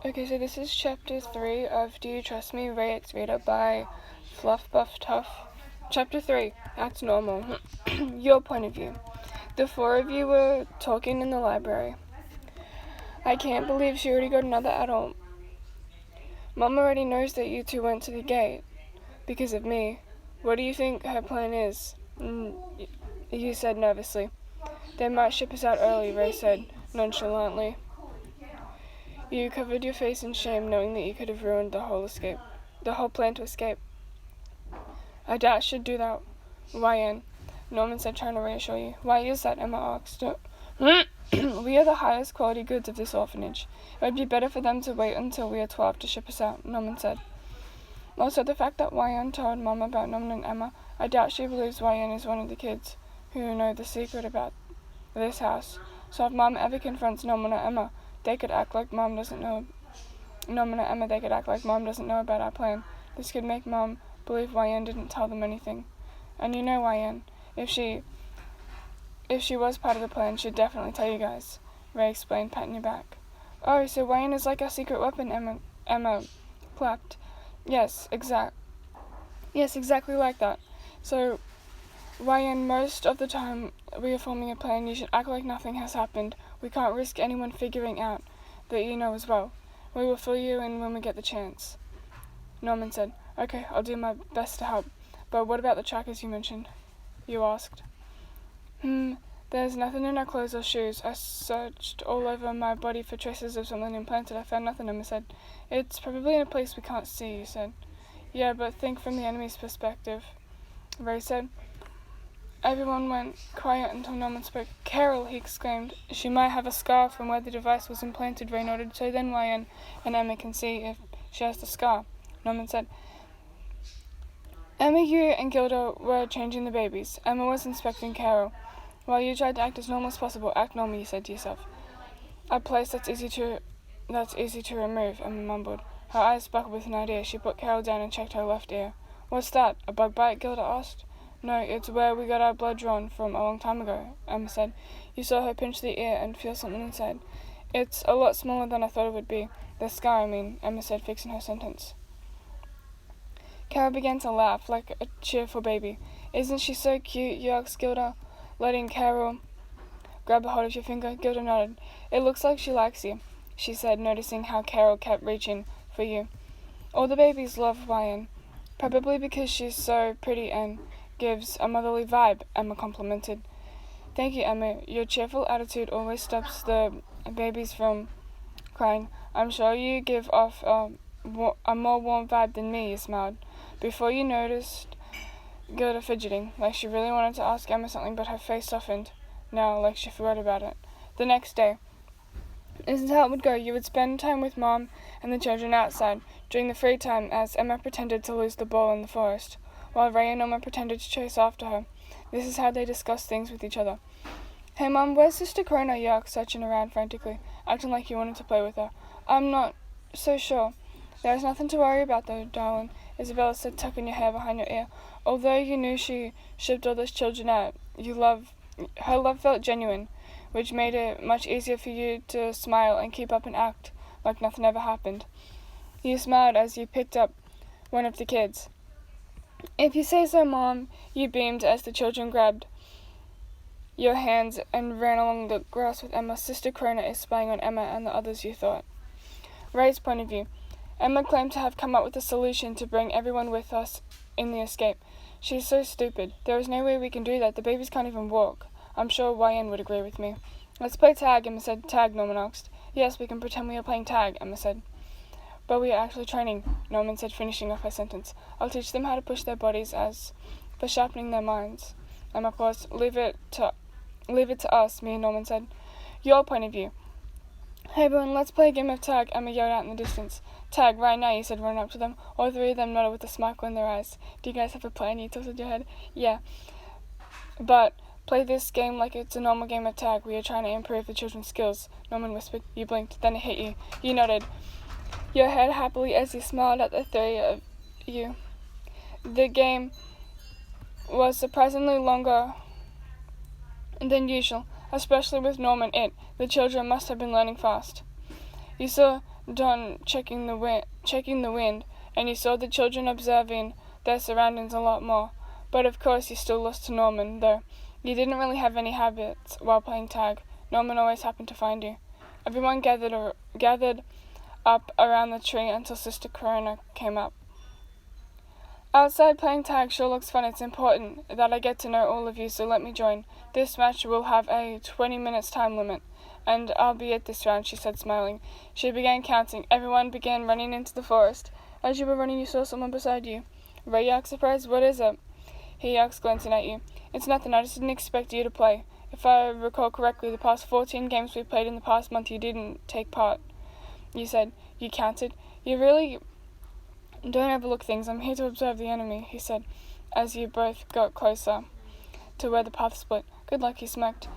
Okay, so this is chapter 3 of Do You Trust Me, Ray X Reader by Fluff Buff Tough. Chapter 3, Act Normal. Your point of view. The four of you were talking in the library. I can't believe she already got another adult. Mom already knows that you two went to the gate. Because of me. What do you think her plan is? You said nervously. They might ship us out early, Ray said nonchalantly. You covered your face in shame, knowing that you could have ruined the whole plan to escape. I doubt she'd do that. Why, Anne? Norman said, trying to reassure you. Why is that? Emma asked. We are the highest quality goods of this orphanage. It would be better for them to wait until we are 12 to ship us out, Norman said. Also, the fact that Wyan told Mom about Norman and Emma, I doubt she believes Wyan is one of the kids who know the secret about this house. So if Mom ever confronts Norman or Emma, they could act like Mom doesn't know. Norman or Emma, they could act like Mom doesn't know about our plan. This could make Mom believe Wyan didn't tell them anything. And you know Wyan, if she was part of the plan, she'd definitely tell you guys, Ray explained, patting your back. Oh, so Wyan is like our secret weapon, Emma clapped. Yes, exactly like that. So, Wyan, most of the time we are forming a plan, you should act like nothing has happened. We can't risk anyone figuring out that you know as well. We will fill you in when we get the chance. Norman said, Okay, I'll do my best to help. But what about the trackers you mentioned? You asked. There's nothing in our clothes or shoes. I searched all over my body for traces of something implanted. I found nothing, Emma said. It's probably in a place we can't see, you said. Yeah, but think from the enemy's perspective, Ray said. Everyone went quiet until Norman spoke. Carol, he exclaimed. She might have a scar from where the device was implanted, Ray nodded. So then Wyan and Emma can see if she has the scar, Norman said. Emma, you and Gilda were changing the babies. Emma was inspecting Carol. While you tried to act as normal as possible, act normal, you said to yourself. A place that's easy to remove, Emma mumbled. Her eyes sparkled with an idea. She put Carol down and checked her left ear. What's that? A bug bite? Gilda asked. No, it's where we got our blood drawn from a long time ago, Emma said. You saw her pinch the ear and feel something inside. It's a lot smaller than I thought it would be. The scar, I mean, Emma said, fixing her sentence. Carol began to laugh like a cheerful baby. Isn't she so cute? You asked Gilda, letting Carol grab a hold of your finger. Gilda nodded. It looks like she likes you, she said, noticing how Carol kept reaching for you. All the babies love Wyan, probably because she's so pretty and gives a motherly vibe, Emma complimented. Thank you, Emma. Your cheerful attitude always stops the babies from crying. I'm sure you give off a more warm vibe than me, you smiled. Before you noticed Gilda fidgeting, like she really wanted to ask Emma something, but her face softened. Now, like she forgot about it. The next day. This is how it would go. You would spend time with Mom and the children outside, during the free time, as Emma pretended to lose the ball in the forest, while Ray and Norma pretended to chase after her. This is how they discussed things with each other. Hey, Mom, where's Sister Corona? You asked, searching around frantically, acting like you wanted to play with her. I'm not so sure. There's nothing to worry about, though, darling, Isabella said, tucking your hair behind your ear. Although you knew she shipped all those children out, her love felt genuine, which made it much easier for you to smile and keep up and act like nothing ever happened. You smiled as you picked up one of the kids. If you say so, Mom, you beamed as the children grabbed your hands and ran along the grass with Emma. Sister Corona is spying on Emma and the others, you thought. Ray's point of view. Emma claimed to have come up with a solution to bring everyone with us in the escape. She's so stupid. There is no way we can do that. The babies can't even walk. I'm sure Wyan would agree with me. Let's play tag, Emma said. Tag, Norman asked. Yes, we can pretend we are playing tag, Emma said. But we are actually training, Norman said, finishing off her sentence. I'll teach them how to push their bodies as for sharpening their minds. Emma paused. Leave it to us, me and Norman said. Your point of view. Hey, everyone, let's play a game of tag, Emma yelled out in the distance. Tag, right now, you said, running up to them. All three of them nodded with a sparkle in their eyes. Do you guys have a plan? You tilted your head. Yeah. But play this game like it's a normal game of tag. We are trying to improve the children's skills, Norman whispered. You blinked. Then it hit you. You nodded your head happily as you smiled at the three of you. The game was surprisingly longer than usual, especially with Norman. The children must have been learning fast. You saw Don checking the wind, and you saw the children observing their surroundings a lot more. But of course you still lost to Norman, though you didn't really have any habits while playing tag. Norman always happened to find you. Everyone gathered up around the tree until Sister Corona came up. Outside playing tag sure looks fun. It's important that I get to know all of you, so let me join. This match will have a 20 minutes time limit, and I'll be at this round, she said, smiling. She began counting. Everyone began running into the forest. As you were running, you saw someone beside you. Ray asked, surprised. What is it? He asked, glancing at you. It's nothing. I just didn't expect you to play. If I recall correctly, the past 14 games we played in the past month, you didn't take part. You said. You counted. You really don't overlook things. I'm here to observe the enemy, he said, as you both got closer to where the path split. Good luck, he smirked.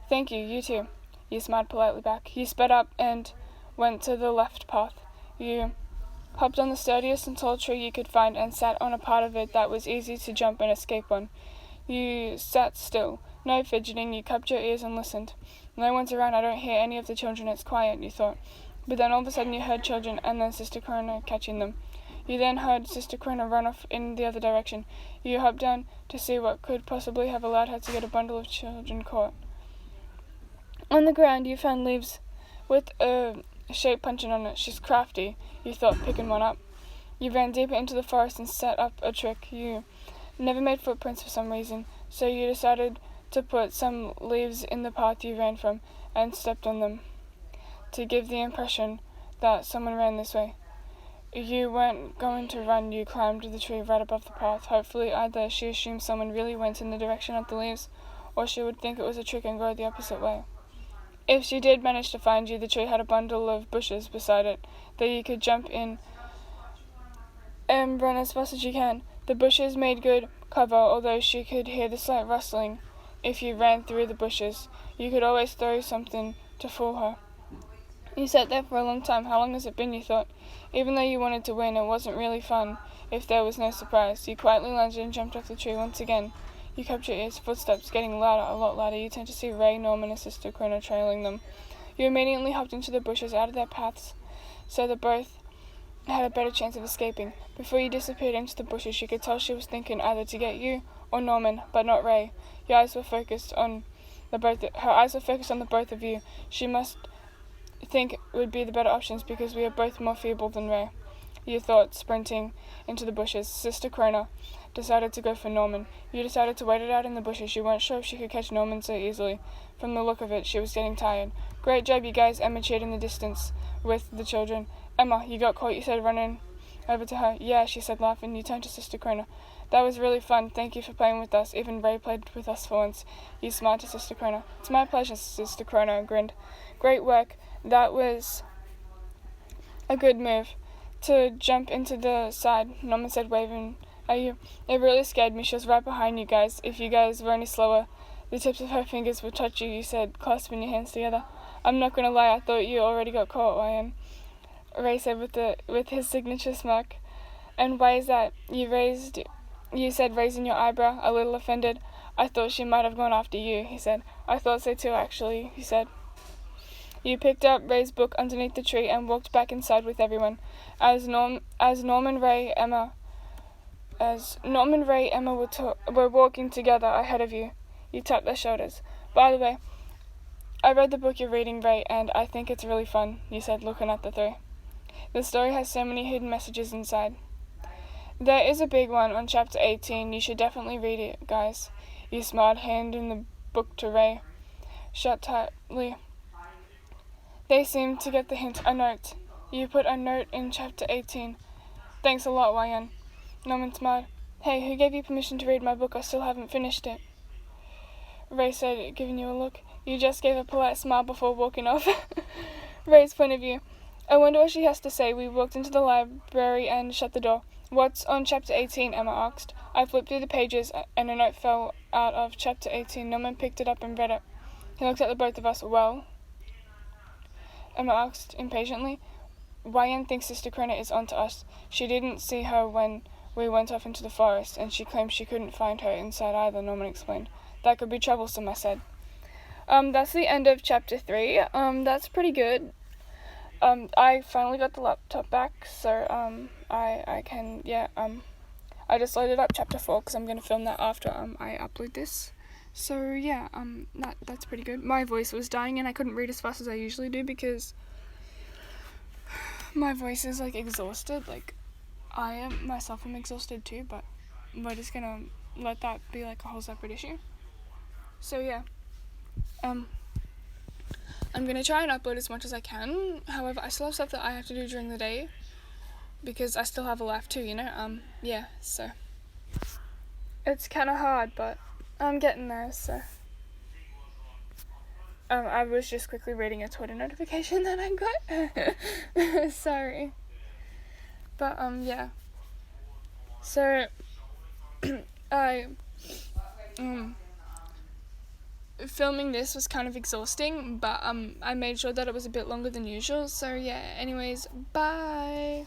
Thank you, you too. You smiled politely back. You sped up and went to the left path. You hopped on the sturdiest and tall tree you could find and sat on a part of it that was easy to jump and escape on. You sat still, no fidgeting. You cupped your ears and listened. No one's around. I don't hear any of the children. It's quiet, you thought. But then all of a sudden you heard children and then Sister Corona catching them. You then heard Sister Corona run off in the other direction. You hopped down to see what could possibly have allowed her to get a bundle of children caught. On the ground you found leaves with a shape punching on it. She's crafty, you thought, picking one up. You ran deeper into the forest and set up a trick. You never made footprints for some reason, so you decided to put some leaves in the path you ran from and stepped on them to give the impression that someone ran this way. You weren't going to run. You climbed the tree right above the path. Hopefully either she assumed someone really went in the direction of the leaves, or she would think it was a trick and go the opposite way. If she did manage to find you, the tree had a bundle of bushes beside it that you could jump in and run as fast as you can. The bushes made good cover, although she could hear the slight rustling if you ran through the bushes. You could always throw something to fool her. You sat there for a long time. How long has it been, you thought? Even though you wanted to win, it wasn't really fun if there was no surprise. You quietly lunged and jumped off the tree once again. You kept your ears, footsteps getting louder, a lot louder. You turned to see Ray, Norman, and Sister Corona trailing them. You immediately hopped into the bushes, out of their paths, so that both had a better chance of escaping. Before you disappeared into the bushes, you could tell she was thinking either to get you or Norman, but not Ray. Her eyes were focused on the both of you. She must think would be the better options because we are both more feeble than Ray, you thought, sprinting into the bushes. Sister Corona decided to go for Norman. You decided to wait it out in the bushes. You weren't sure if she could catch Norman so easily. From the look of it, she was getting tired. Great job, you guys, Emma cheered in the distance with the children. Emma, you got caught, you said, running over to her. Yeah, she said, laughing. You turned to Sister Corona. That was really fun. Thank you for playing with us. Even Ray played with us for once. You smiled to Sister Corona. It's my pleasure, Sister Corona grinned. Great work. That was a good move. To jump into the side, Norman said, waving at you. It really scared me. She was right behind you guys. If you guys were any slower, the tips of her fingers would touch you, you said, clasping your hands together. I'm not going to lie, I thought you already got caught, Ryan, Ray said with his signature smirk. And why is that? You said, raising your eyebrow, a little offended. I thought she might have gone after you, he said. I thought so too, actually, he said. You picked up Ray's book underneath the tree and walked back inside with everyone. As Norman, Ray, Emma were walking together ahead of you, you tapped their shoulders. By the way, I read the book you're reading, Ray, and I think it's really fun, you said, looking at the three. The story has so many hidden messages inside. There is a big one on chapter 18. You should definitely read it, guys. You smiled, handing the book to Ray. Shut tightly. They seemed to get the hint. A note. You put a note in chapter 18. Thanks a lot, Ryan. Norman smiled. Hey, who gave you permission to read my book? I still haven't finished it. Ray said, giving you a look. You just gave a polite smile before walking off. Ray's point of view. I wonder what she has to say. We walked into the library and shut the door. What's on chapter 18? Emma asked. I flipped through the pages and a note fell out of chapter 18. Norman picked it up and read it. He looked at the both of us. Well? Emma asked impatiently. Ryan thinks Sister Corona is onto us. She didn't see her when we went off into the forest, and she claims she couldn't find her inside either, Norman explained. That could be troublesome, I said. That's the end of chapter 3. That's pretty good. I finally got the laptop back, so I can, yeah, I just loaded up chapter 4 because I'm gonna film that after I upload this. So yeah, that's pretty good. My voice was dying and I couldn't read as fast as I usually do because my voice is like exhausted. Like I am myself, I'm exhausted too, but we're just gonna let that be like a whole separate issue. So yeah, I'm gonna try and upload as much as I can. However, I still have stuff that I have to do during the day because I still have a life too, you know. Yeah, so it's kind of hard, but I'm getting there. So I was just quickly reading a Twitter notification that I got. Sorry, but yeah. So I filming this was kind of exhausting, but I made sure that it was a bit longer than usual. So yeah, anyways, bye.